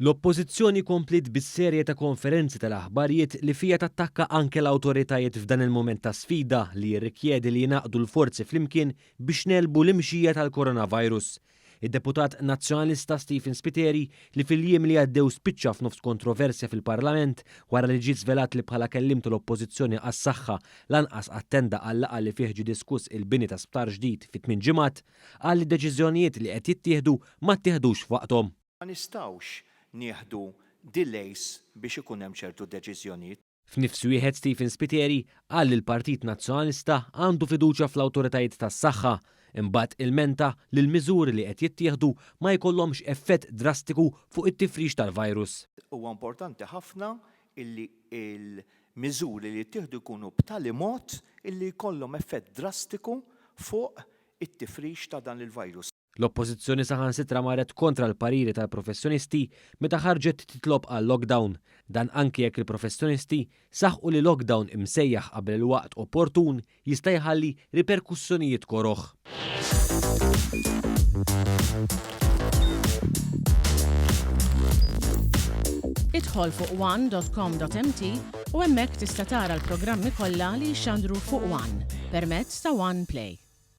L-oppożizzjoni komplit bis-serje ta' konferenzi tal-aħbarijiet li fija tattakka anke l-awtoritajiet f'dan il-moment ta' sfida li jirrikjedi li jingħaqdu l-forzi flimkien biex nelbu l-imxija tal-coronavirus. Id-deputat nazzjonalista Stephen Spiteri li fil-jiem li għaddew spiċċa f'nofs kontroversja fil-Parlament wara li ġiet żvelat li bħala kellimtu l-oppożizzjoni għas-saħħa lanqas attenda għall-laqgħa li fih ġie diskuss il-bini ta' sptar ġdid fit-8 ġimgħat qal li deċiżjonijiet li qed jittieħdu ma ttieħdux f'waqthom. Ma nistgħux nieħdu delays biex ikun hemm ċertu deċiżjonijiet. F'nifs wieħed Stephen Spiteri qal li l-Partit Nazzjonalista għandu fiduċja fl-awtoritajiet tas-saħħa imbagħad ilmenta li l-miżuri li qed jittieħdu ma jkollhomx effett drastiku fuq it-tifrix tal-virus. Huwa importanti ħafna illi l-miżuri li jittieħdu jkunu b'tali mod illi jkollhom effett drastiku fuq it-tifrix ta' dan il-virus. L-oppożizzjoni saħansitra marret kontra l-pariri tal-professjonisti meta ħarġet titlob għal lockdown. Dan anke jekk il-professjonisti saħqu li lockdown imsejjaħ qabel il-waqt opportun jista' jħalli riperkussjonijiet koroħ. Idħol fuq one.com.mt u hemmhekk tista' tara l-programmi kollha li jxandru fuq One permezz ta' One Play.